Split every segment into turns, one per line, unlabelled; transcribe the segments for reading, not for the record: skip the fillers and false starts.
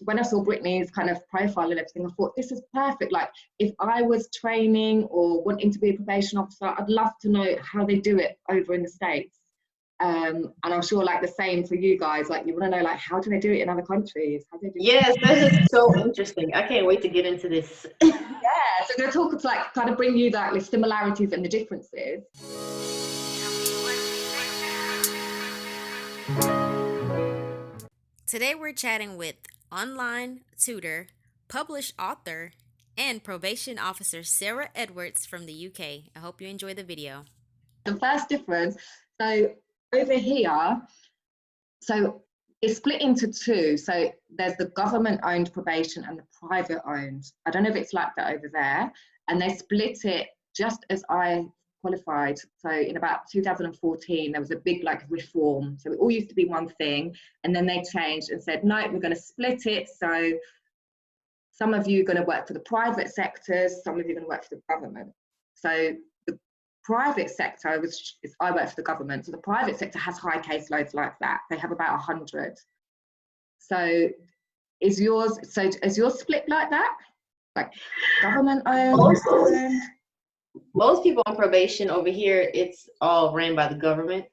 when I saw Brittany's kind of profile and everything, I thought this is perfect. Like, if I was training or wanting to be a probation officer, I'd love to know how they do it over in the States. And I'm sure like the same for you guys, like you want to know like how do they do it in other countries? How do they do
Yes, this is so interesting. I can't wait to get into this.
Yeah, so I'm going to talk to like kind of bring you that the similarities and the differences.
Today we're chatting with online tutor, published author, and probation officer Sarah Edwards from the UK. I hope you enjoy the video.
The first difference, so over here, so it's split into two. So there's the government-owned probation and the private-owned. I don't know if it's like that over there. And they split it just as I qualified. So in about 2014, there was a big like reform. So it all used to be one thing. And then they changed and said, no, we're going to split it. So some of you are going to work for the private sectors, some of you are going to work for the government. So the private sector, I work for the government, so the private sector has high caseloads like that. They have about 100. So is yours split like that? Like government owned?
Most people on probation over here, it's all ran by the government,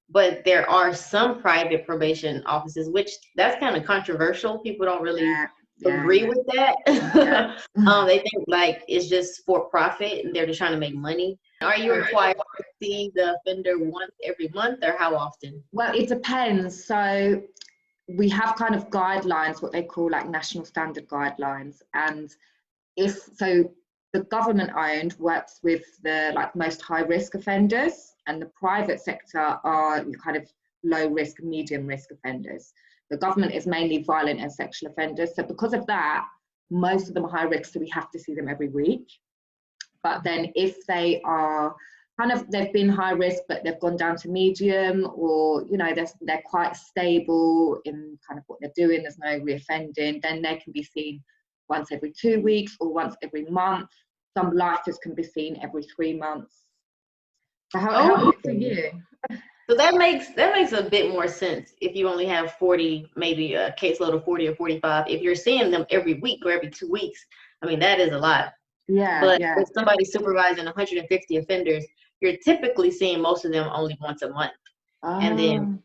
but there are some private probation offices, which that's kind of controversial. People don't really agree with that. They think like it's just for profit and they're just trying to make money. Are you required to see the offender once every month, or how often?
Well, it depends. So we have kind of guidelines, what they call like national standard guidelines. And the government owned works with the like most high risk offenders, and the private sector are kind of low risk, medium risk offenders. The government is mainly violent and sexual offenders. So because of that, most of them are high risk, so we have to see them every week. But then if they are they've been high risk, but they've gone down to medium, or, you know, they're quite stable in kind of what they're doing, there's no reoffending, then they can be seen once every 2 weeks or once every month. Some lifers can be seen every 3 months. So how is it for you?
So that makes a bit more sense if you only have 40, maybe a caseload of 40 or 45. If you're seeing them every week or every 2 weeks, I mean, that is a lot. But if somebody's supervising 150 offenders, you're typically seeing most of them only once a month. And then,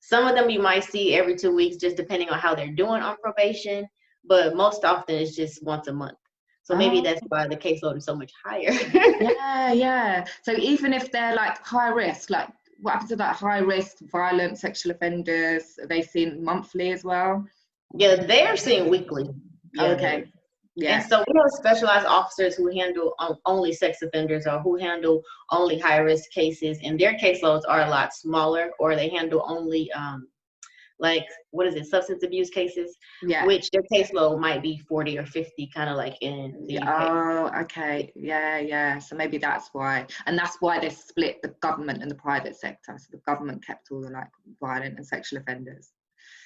some of them you might see every 2 weeks, just depending on how they're doing on probation. But most often it's just once a month. So maybe that's why the caseload is so much higher.
So even if they're like high risk, like what happens to that high risk, violent sexual offenders? Are they seen monthly as well?
Yeah, they're seen weekly.
Okay. Yeah.
And so we have specialized officers who handle only sex offenders, or who handle only high risk cases, and their caseloads are a lot smaller, or they handle only substance abuse cases, which their caseload might be 40 or 50, kind of like in the UK.
Oh, okay. Yeah. So maybe that's why. And that's why they split the government and the private sector. So the government kept all the like violent and sexual offenders.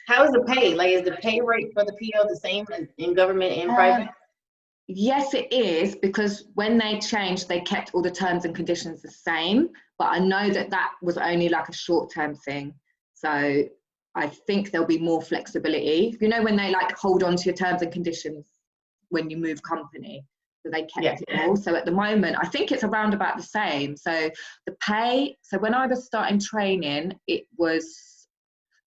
How is the pay? Like, is the pay rate for the PO the same in government and private?
Yes, it is, because when they changed, they kept all the terms and conditions the same. But I know that was only like a short-term thing. So I think there'll be more flexibility. You know, when they like hold on to your terms and conditions when you move company, so they kept it all. So at the moment, I think it's around about the same. So the pay, so when I was starting training,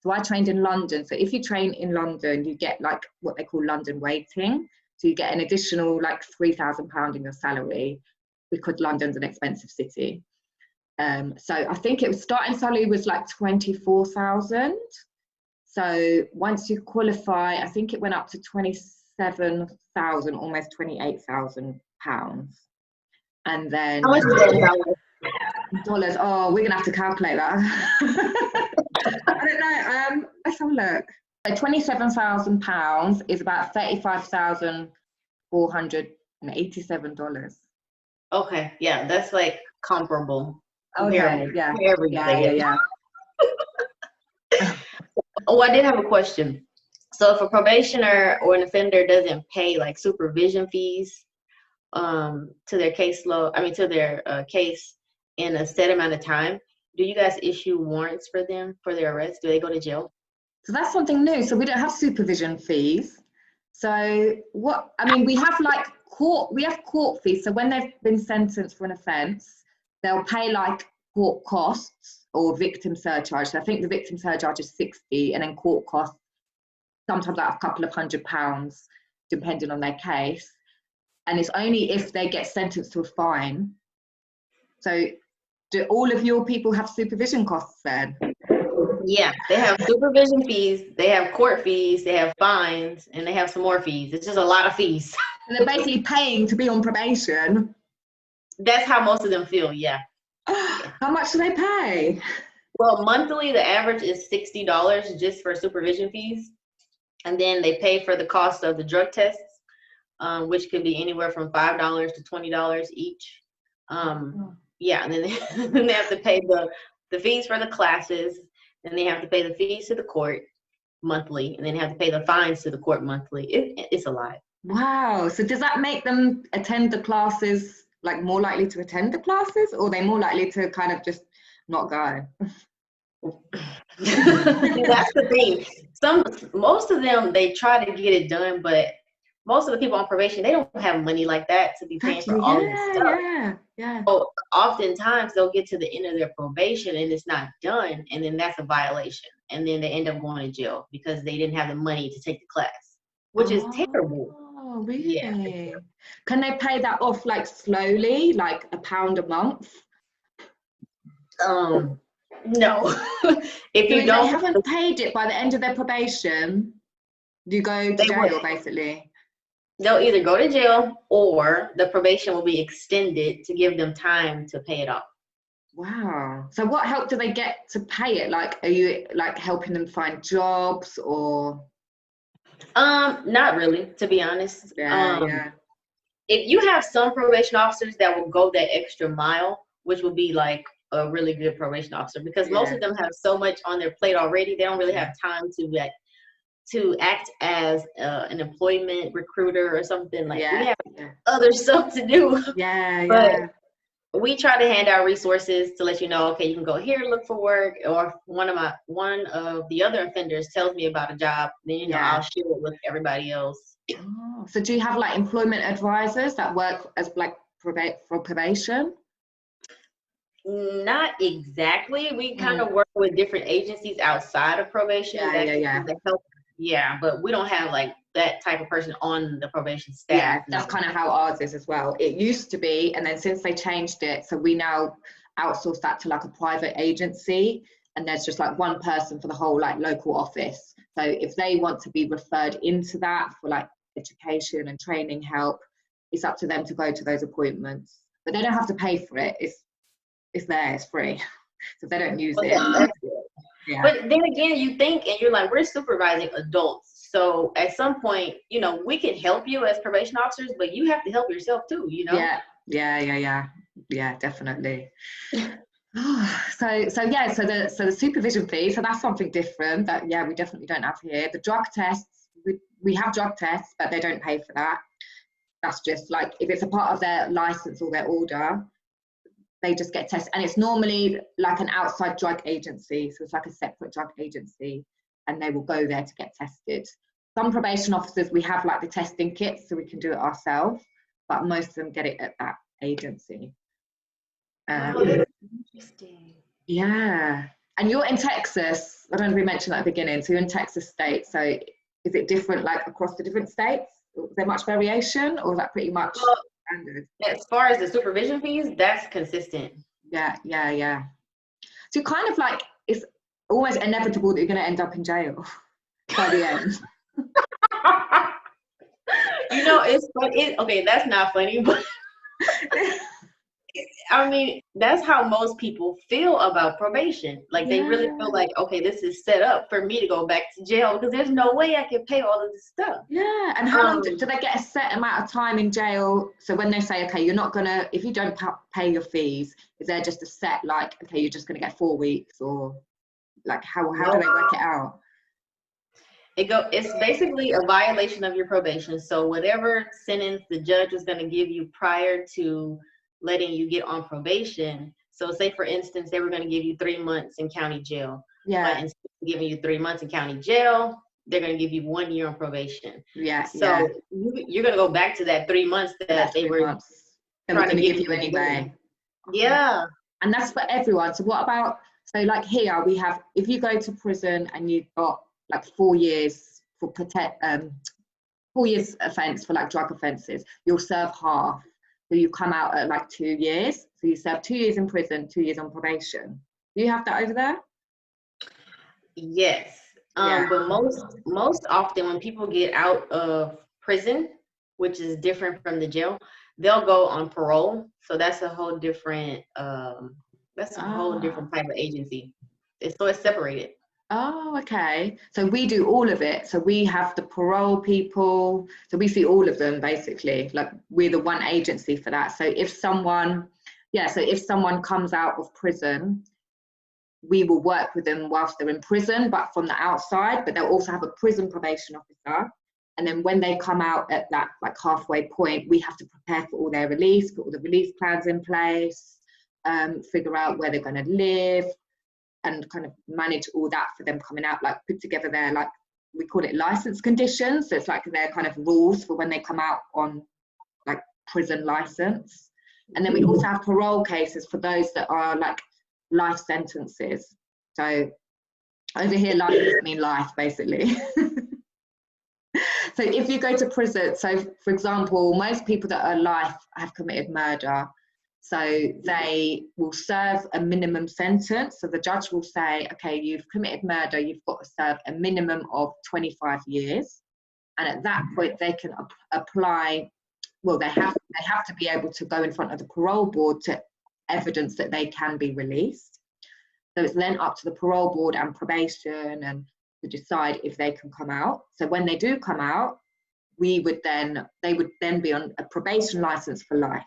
so I trained in London. So if you train in London, you get like what they call London waiting. So you get an additional like £3,000 in your salary, because London's an expensive city. So I think it was starting salary was like 24,000. So once you qualify, I think it went up to 27,000, almost £28,000. And then
how much is that in
dollars? Oh, we're gonna have to calculate that. I don't know. Let's have a look. So £27,000 is about $35,487.
Okay, yeah, that's like comparable.
Okay, yeah.
Oh, I did have a question. So if a probationer or an offender doesn't pay like supervision fees to their to their case in a set amount of time, do you guys issue warrants for them for their arrest? Do they go to jail?
So that's something new. So we don't have supervision fees. So what, I mean, we have like court fees. So when they've been sentenced for an offence, they'll pay like court costs or victim surcharge. So I think the victim surcharge is 60, and then court costs sometimes like a couple of £100, depending on their case. And it's only if they get sentenced to a fine. So do all of your people have supervision costs then?
Yeah, they have supervision fees, they have court fees, they have fines, and they have some more fees. It's just a lot of fees.
And they're basically paying to be on probation.
That's how most of them feel, yeah.
How much do they pay?
Well, monthly, the average is $60 just for supervision fees. And then they pay for the cost of the drug tests, which could be anywhere from $5 to $20 each. Yeah, and then they have to pay the fees for the classes, and they have to pay the fees to the court monthly, and then have to pay the fines to the court monthly. It's a lot.
Wow. So does that make them attend the classes, like more likely to attend the classes, or are they more likely to kind of just not go?
That's the thing. Most of them, they try to get it done, but most of the people on probation, they don't have money like that to be paying for all of this stuff.
Yeah.
So oftentimes they'll get to the end of their probation and it's not done, and then that's a violation, and then they end up going to jail because they didn't have the money to take the class, which is terrible.
Oh, really? Yeah. Can they pay that off like slowly, like £1 a month?
No. If you
they haven't paid it by the end of their probation, you go to jail basically.
They'll either go to jail or the probation will be extended to give them time to pay it off.
Wow. So what help do they get to pay it? Like, are you like helping them find jobs or?
Not really, to be honest.
Yeah.
If you have some probation officers that will go that extra mile, which would be like a really good probation officer, because most of them have so much on their plate already, they don't really have time to act as an employment recruiter or something. Like we have other stuff to do. But we try to hand out resources to let you know, okay, you can go here and look for work, or one of the other offenders tells me about a job, then I'll share it with everybody else.
Oh, so do you have like employment advisors that work as like for probation?
Not exactly. We kind of work with different agencies outside of probation that help. Yeah, but we don't have like that type of person on the probation staff.
Yeah, that's kind of how ours is as well. It used to be, and then since they changed it, so we now outsource that to like a private agency, and there's just like one person for the whole like local office. So if they want to be referred into that for like education and training help, it's up to them to go to those appointments. But they don't have to pay for it. It's there, it's free. So if they don't use it.
But then again, you think, and you're like, we're supervising adults. So at some point, we can help you as probation officers, but you have to help yourself too,
Yeah, definitely. So the supervision fee, so that's something different that, we definitely don't have here. The drug tests, we have drug tests, but they don't pay for that. That's just like, if it's a part of their license or their order, they just get tested, and it's normally like an outside drug agency, so it's like a separate drug agency, and they will go there to get tested. Some probation officers, we have like the testing kits, so we can do it ourselves, but most of them get it at that agency.
Interesting.
Yeah, and you're in Texas. I don't know if we mentioned that at the beginning. So you're in Texas state. So is it different like across the different states? Is there much variation, or is that pretty much standard?
As far as the supervision fees, that's consistent.
Yeah. So kind of like, it's almost inevitable that you're going to end up in jail by the end.
It's funny. Okay, that's not funny, but I mean, that's how most people feel about probation. Like they really feel like, okay, this is set up for me to go back to jail because there's no way I can pay all of this stuff.
Yeah, and how long do they get a set amount of time in jail? So when they say, okay, you're not gonna, if you don't pay your fees, is there just a set like, okay, you're just gonna get 4 weeks, or like how do they work it out?
It's basically a violation of your probation. So whatever sentence the judge was gonna give you prior to letting you get on probation. So say for instance, they were going to give you 3 months in county jail.
Yeah.
But instead of giving you 3 months in county jail, they're going to give you 1 year on probation.
Yeah.
So you're going to go back to that 3 months that they were
trying to give you anyway.
Yeah.
And that's for everyone. So what about, so like here we have, if you go to prison and you've got like 4 years for 4 years offence for like drug offences, you'll serve half. So you come out at like 2 years. So you serve 2 years in prison, 2 years on probation. Do you have that over there?
Yes. But most often when people get out of prison, which is different from the jail, they'll go on parole. So that's a whole different whole different type of agency. So it's separated.
Oh, okay. So we do all of it. So we have the parole people. So we see all of them basically. Like we're the one agency for that. So if someone comes out of prison, we will work with them whilst they're in prison, but from the outside. But they'll also have a prison probation officer. And then when they come out at that like halfway point, we have to prepare for all their release, put all the release plans in place, figure out where they're going to live, and kind of manage all that for them coming out, like put together their, like, we call it license conditions. So it's like their kind of rules for when they come out on like prison license. And then we also have parole cases for those that are like life sentences. So over here, life doesn't mean life, basically. So if you go to prison, so for example, most people that are life have committed murder. So they will serve a minimum sentence. So the judge will say, okay, you've committed murder, you've got to serve a minimum of 25 years. And at that point, they can apply, well, they have to be able to go in front of the parole board to evidence that they can be released. So it's then up to the parole board and probation and to decide if they can come out. So when they do come out, they would then be on a probation license for life.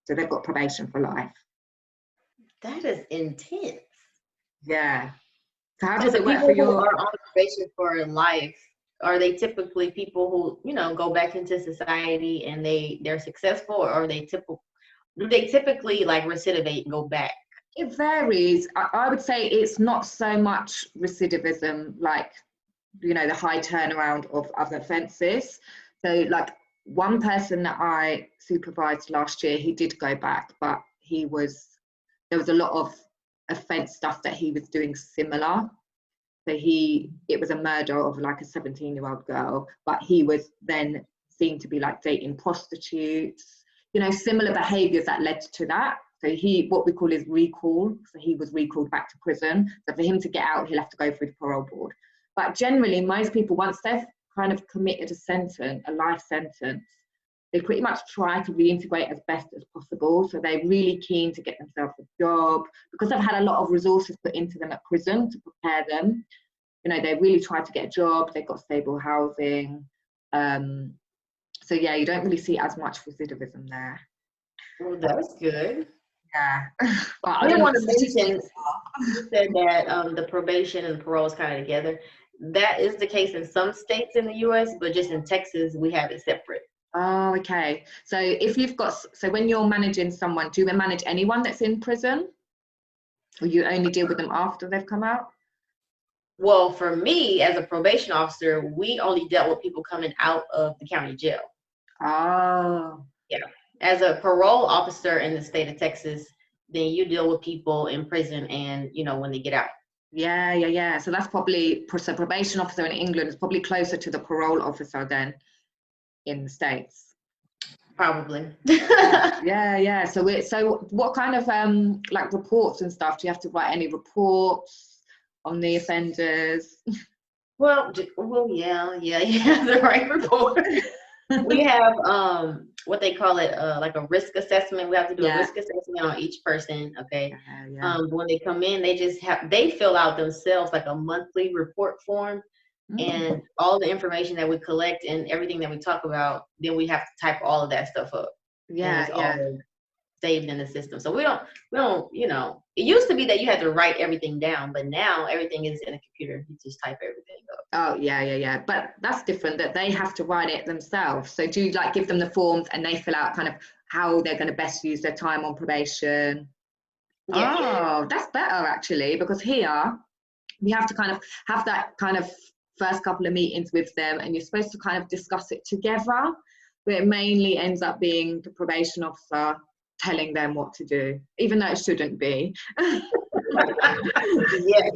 So they've got probation for life.
That is intense.
Yeah. So how does it work
for
for your?
Who are on probation for life, are they typically people who, you know, go back into society and they're successful, or are they do they typically like recidivate and go back?
It varies. I would say it's not so much recidivism, like, you know, the high turnaround of other offences. So like one person that I supervised last year, he did go back, but there was a lot of offence stuff that he was doing similar. So it was a murder of like a 17-year-old girl, but he was then seen to be like dating prostitutes, you know, similar behaviours that led to that. So what we call is recall. So he was recalled back to prison. So for him to get out, he'll have to go through the parole board. But generally, most people, once they've kind of committed a life sentence, they pretty much try to reintegrate as best as possible. So they're really keen to get themselves a job because they've had a lot of resources put into them at prison to prepare them. You know, they really try to get a job. They've got stable housing. So yeah, you don't really see as much recidivism there.
Well, that's good.
Yeah.
But I don't want to mention, you said that the probation and parole is kind of together. That is the case in some states in the US, but just in Texas, we have it separate.
Oh, okay. So when you're managing someone, do you manage anyone that's in prison? Or you only deal with them after they've come out?
Well, for me, as a probation officer, we only dealt with people coming out of the county jail.
Oh.
Yeah. As a parole officer in the state of Texas, then you deal with people in prison and, you know, when they get out.
Yeah. So that's probably, so probation officer in England is probably closer to the parole officer then in the States.
Probably.
Yeah. So what kind of like reports and stuff? Do you have to write any reports on the offenders?
Well, yeah, the right report. We have what they call it, like a risk assessment. We have to do a risk assessment on each person. Okay. When they come in, they fill out themselves like a monthly report form, and all the information that we collect and everything that we talk about, then we have to type all of that stuff up. All saved in the system. So we don't, you know, it used to be that you had to write everything down, but now everything is in a computer. You just type everything up.
Oh, yeah. But that's different, that they have to write it themselves. So do you like give them the forms and they fill out kind of how they're going to best use their time on probation? Yeah. Oh, that's better actually, because here we have to kind of have that kind of first couple of meetings with them, and you're supposed to kind of discuss it together, but it mainly ends up being the probation officer telling them what to do, even though it shouldn't be.
Yeah.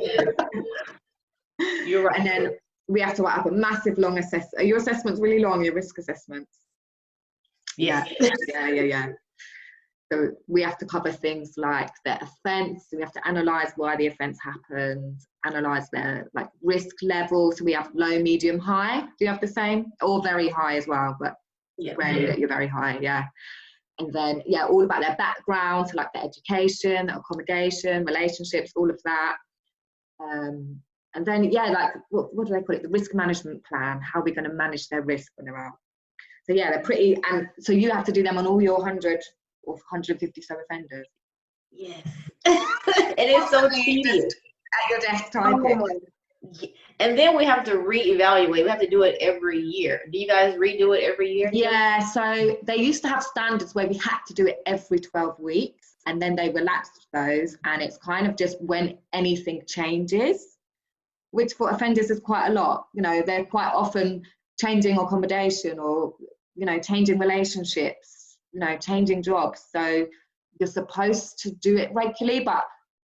You're right.
And then we have to write up a massive long assessment. Are your assessments really long, your risk assessments?
Yeah.
Yeah. So we have to cover things like their offence. We have to analyse why the offence happened, analyse their like risk level. So we have low, medium, high. Do you have the same? Or very high as well, but rarely that you're very high, yeah. And then, all about their background, so like their education, their accommodation, relationships, all of that. And then, like, what do they call it? The risk management plan. How are we going to manage their risk when they're out? So they're pretty, and so you have to do them on all your 100 or 157 offenders.
Yes. It is so tedious.
At your desk typing.
And then we have to reevaluate. We have to do it every year. Do you guys redo it every year?
Yeah, so they used to have standards where we had to do it every 12 weeks, and then they relaxed those, and it's kind of just when anything changes, which for offenders is quite a lot. You know, they're quite often changing accommodation or, changing relationships, changing jobs. So you're supposed to do it regularly, but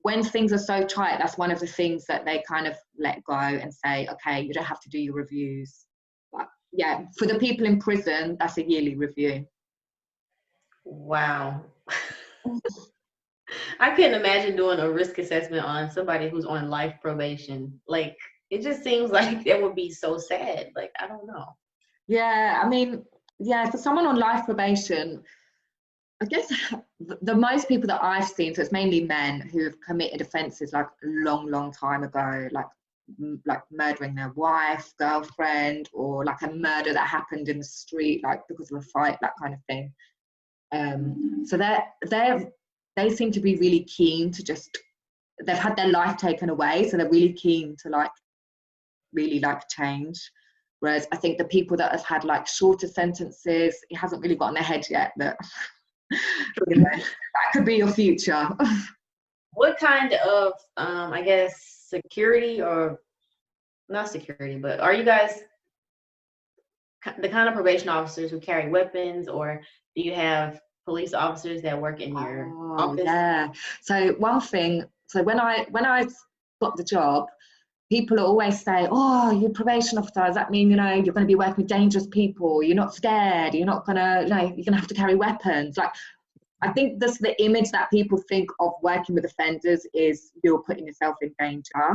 when things are so tight, that's one of the things that they kind of let go and say, okay, you don't have to do your reviews. But for the people in prison, that's a yearly review.
Wow. I couldn't imagine doing a risk assessment on somebody who's on life probation. Like, it just seems like that would be so sad. Like, I don't know.
Yeah, I mean, for someone on life probation, I guess the most people that I've seen, so it's mainly men who have committed offences like a long, long time ago, like murdering their wife, girlfriend, or like a murder that happened in the street, like because of a fight, that kind of thing. So they seem to be really keen to they've had their life taken away, so they're really keen to really change. Whereas I think the people that have had like shorter sentences, it hasn't really got in their head yet that that could be your future.
What kind of I guess security, or not security, but are you guys the kind of probation officers who carry weapons, or do you have police officers that work in your office?
Yeah. So one thing, when I got the job, people always say, oh, you're probation officer, does that mean, you're going to be working with dangerous people? You're not scared? You're not going to, you're going to have to carry weapons? Like, I think this the image that people think of working with offenders is you're putting yourself in danger.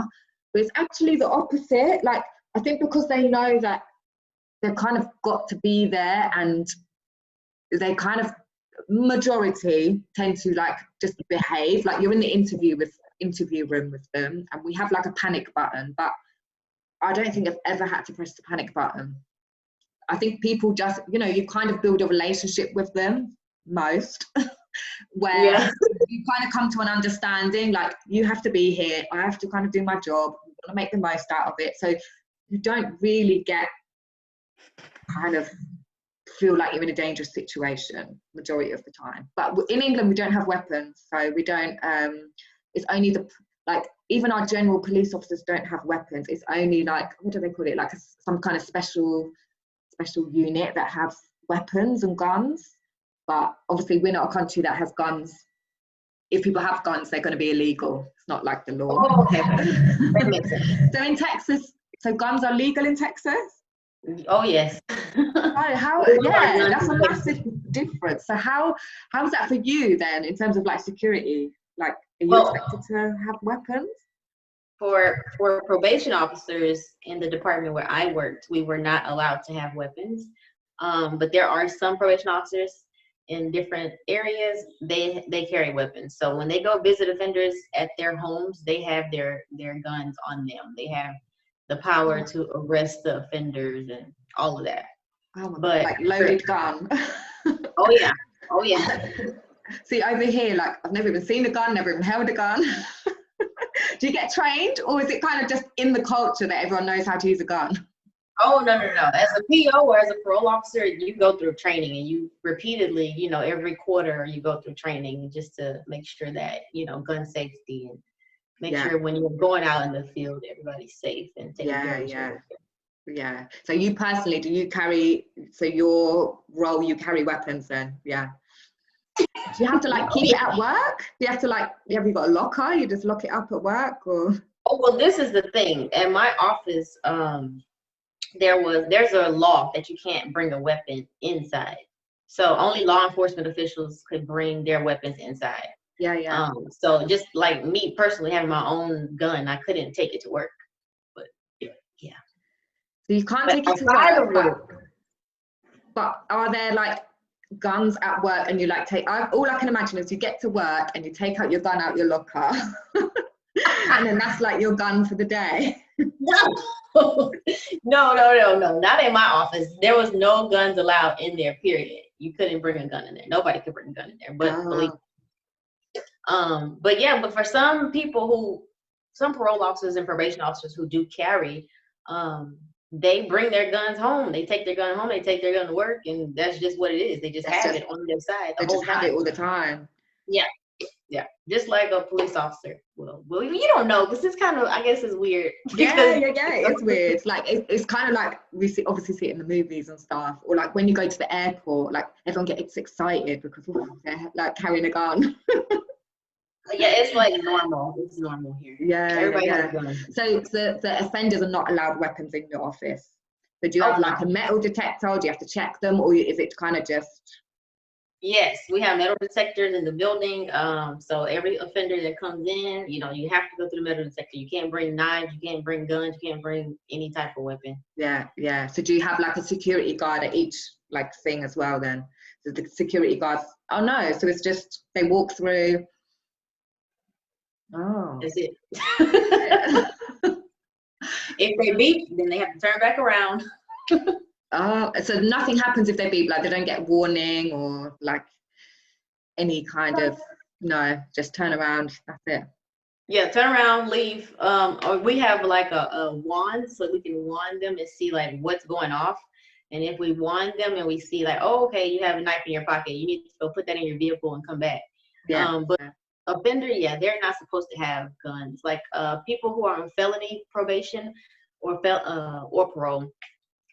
But it's actually the opposite. Like, I think because they know that they've kind of got to be there, and they kind of, majority tend to just behave. Like, you're in the interview room with them, and we have like a panic button, but I don't think I've ever had to press the panic button. I think people just, you kind of build a relationship with them most, where you kind of come to an understanding, like, you have to be here, I have to kind of do my job, I'm going to make the most out of it. So you don't really get kind of feel like you're in a dangerous situation majority of the time. But in England, we don't have weapons, so we don't, it's only even our general police officers don't have weapons. It's only what do they call it? Like some kind of special unit that has weapons and guns. But obviously we're not a country that has guns. If people have guns, they're going to be illegal. It's not like the law.
Oh, okay. That makes sense.
So in Texas, guns are legal in Texas?
Oh, yes.
That's a massive difference. So how is that for you then, in terms of security? Are you expected to have weapons?
For probation officers in the department where I worked, we were not allowed to have weapons. But there are some probation officers in different areas, they carry weapons. So when they go visit offenders at their homes, they have their guns on them. They have the power to arrest the offenders and all of that.
Oh my God, loaded gun.
Oh yeah.
See, over here, I've never even seen a gun, never even held a gun. Do you get trained, or is it kind of just in the culture that everyone knows how to use a gun?
Oh, no. As a PO or as a parole officer, you go through training, and you repeatedly, every quarter you go through training just to make sure that, gun safety and Make sure when you're going out in the field, everybody's safe and taking care of each other.
Yeah. So you personally, do you carry, so your role, you carry weapons then? Yeah. Do you have to like keep it at work? Do you have to like, have you got a locker? You just lock it up at work or?
Oh, well, this is the thing. At my office, there's a law that you can't bring a weapon inside. So only law enforcement officials could bring their weapons inside.
Yeah.
So just like me personally having my own gun, I couldn't take it to work. But yeah.
So you can't take it to work. But are there like guns at work and you like take, all I can imagine is you get to work and you take out your gun out your locker and then that's like your gun for the day.
No, not in my office. There was no guns allowed in there, period. You couldn't bring a gun in there. Nobody could bring a gun in there, but but for some people some parole officers and probation officers who do carry, they bring their guns home. They take their gun home. They take their gun to work, and that's just what it is. They just have it on their side the whole time. They just have it
all the time.
Yeah, just like a police officer. Well, you don't know. This is kind of, I guess, is weird.
Yeah, it's weird. It's like it's kind of like we obviously see it in the movies and stuff, or like when you go to the airport, like everyone gets excited because they're like carrying a gun.
Yeah, it's like normal. It's normal here.
Yeah,
everybody has a gun.
So the offenders are not allowed weapons in your office. So do you have like a metal detector? Or do you have to check them, or is it kind of just?
Yes, we have metal detectors in the building. So every offender that comes in, you have to go through the metal detector. You can't bring knives, you can't bring guns, you can't bring any type of weapon.
Yeah. So do you have like a security guard at each like thing as well then? So the security guards, oh no, so it's just they walk through. Oh.
That's it. If they beep, then they have to turn back around.
Oh, so nothing happens if they beep, like they don't get warning or like any kind of, no, just turn around, that's it.
Yeah, turn around, leave. Or we have like a wand, so we can wand them and see like what's going off. And if we wand them and we see like, oh, okay, you have a knife in your pocket, you need to go put that in your vehicle and come back.
Yeah.
But offender, they're not supposed to have guns. Like people who are on felony probation or parole,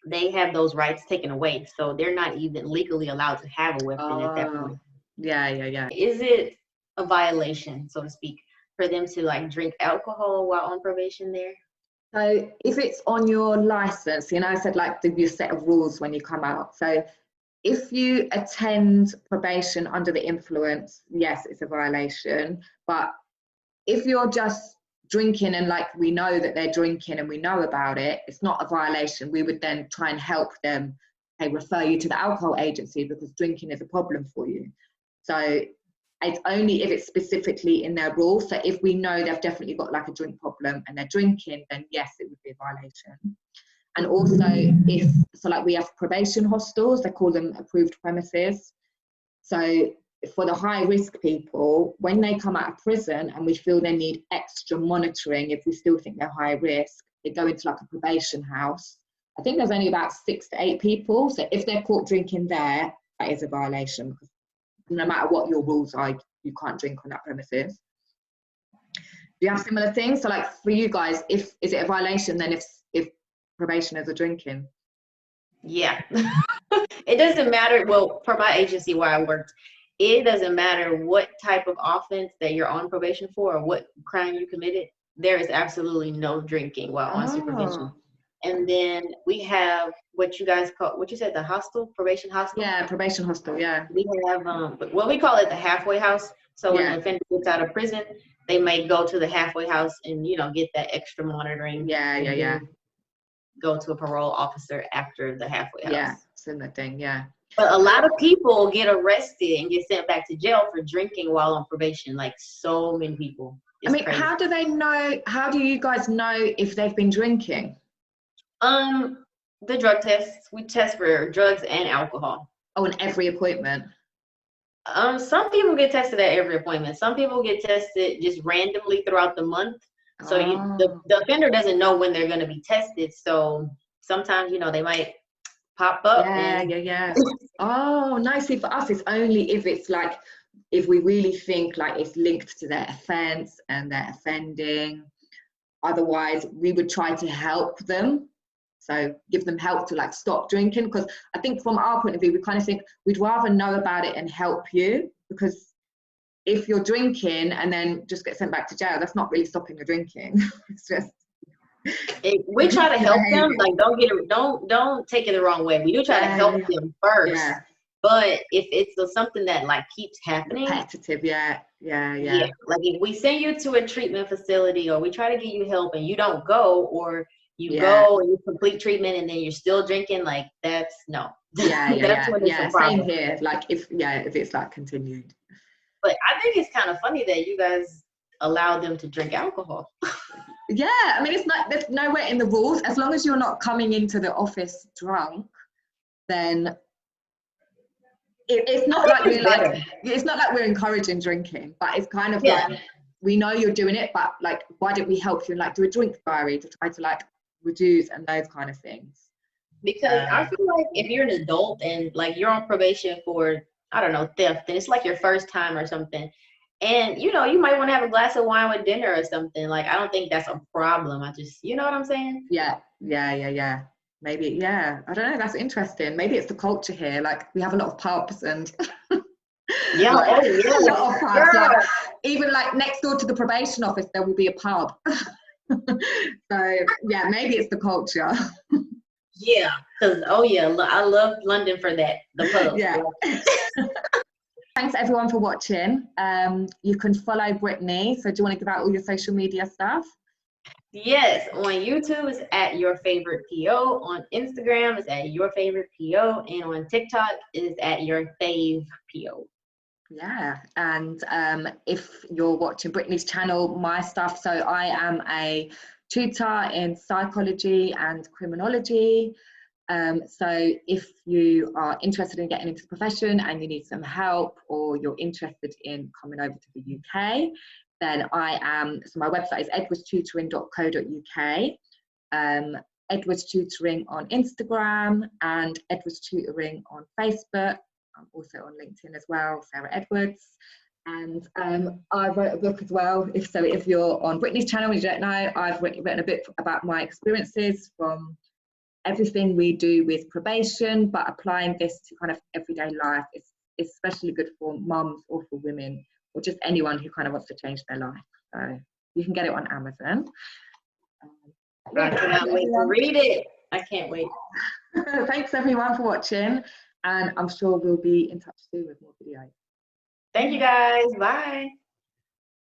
they have those rights taken away, so they're not even legally allowed to have a weapon at that point.
Yeah.
Is it a violation, so to speak, for them to like drink alcohol while on probation there?
So if it's on your license, I said like your set of rules when you come out. So if you attend probation under the influence, yes, it's a violation. But if you're just drinking and like we know that they're drinking and we know about it, it's not a violation. We would then try and help them, refer you to the alcohol agency because drinking is a problem for you. So it's only if it's specifically in their rules. So if we know they've definitely got like a drink problem and they're drinking, then yes, it would be a violation. And also like we have probation hostels, they call them approved premises. So for the high risk people, when they come out of prison and we feel they need extra monitoring, if we still think they're high risk, they go into like a probation house. I think there's only about 6 to 8 people. So if they're caught drinking there, that is a violation because no matter what your rules are, you can't drink on that premises. Do you have similar things? So like for you guys, is it a violation then if probationers are drinking?
Yeah. It doesn't matter. Well, for my agency where I worked, it doesn't matter what type of offense that you're on probation for or what crime you committed. There is absolutely no drinking while on supervision. And then we have what you guys call, what you said, the hostel, probation hostel?
Yeah, probation hostel, yeah.
We have, we call it the halfway house. So when the offender gets out of prison, they may go to the halfway house and, get that extra monitoring.
Yeah.
Go to a parole officer after the halfway house.
Yeah, similar thing, yeah.
But a lot of people get arrested and get sent back to jail for drinking while on probation, like so many people. It's crazy.
How do you guys know if they've been drinking?
The drug tests. We test for drugs and alcohol.
Oh, in every appointment?
Some people get tested at every appointment. Some people get tested just randomly throughout the month. So the offender doesn't know when they're going to be tested. So sometimes, they might pop up.
Yeah. Oh, no, see, for us, it's only if it's like if we really think like it's linked to their offence and they're offending. Otherwise, we would try to help them. So give them help to like stop drinking, because I think from our point of view, we kind of think we'd rather know about it and help you, because if you're drinking and then just get sent back to jail, that's not really stopping your drinking. It's just
we try to help them. Like, don't take it the wrong way. We do try to help them first. Yeah. But if it's something that like keeps happening,
repetitive, yeah.
Like if we send you to a treatment facility, or we try to get you help and you don't go, or you go and you complete treatment and then you're still drinking, like that's no.
That's when it's a problem. Same here. Like if it's like continued.
But I think it's kind of funny that you guys allow them to drink alcohol.
Yeah, I mean, there's nowhere in the rules. As long as you're not coming into the office drunk, then it's not like we're encouraging drinking, but it's kind of like, we know you're doing it, but like, why don't we help you and like do a drink diary to try to like reduce and those kind of things.
Because I feel like if you're an adult and like you're on probation for, I don't know, theft, and it's like your first time or something, and you know, you might want to have a glass of wine with dinner or something, like I don't think that's a problem. I just, you know what I'm saying?
Yeah. Maybe, I don't know, that's interesting. Maybe it's the culture here, like we have a lot of pubs and a lot of pubs. Like, even like next door to the probation office there will be a pub. So yeah, maybe it's the culture.
Yeah, because I love London for that, the pub.
Yeah. Thanks everyone for watching. You can follow Brittany, so do you want to give out all your social media stuff?
Yes, on YouTube it's at Your Favorite PO, on Instagram it's at Your Favorite PO, and on TikTok it's at Your Fave PO.
Yeah, and if you're watching Brittany's channel, my stuff, so I am a tutor in psychology and criminology. So if you are interested in getting into the profession and you need some help, or you're interested in coming over to the UK, then so my website is edwardstutoring.co.uk, Edwards Tutoring on Instagram, and Edwards Tutoring on Facebook. I'm also on LinkedIn as well, Sarah Edwards. And I wrote a book as well. If you're on Brittany's channel and you don't know, I've written a bit about my experiences from everything we do with probation, but applying this to kind of everyday life. It's especially good for mums or for women, or just anyone who kind of wants to change their life. So you can get it on Amazon.
I cannot wait to read it. I can't wait.
Thanks everyone for watching, and I'm sure we'll be in touch soon with more videos.
Thank you guys. Bye.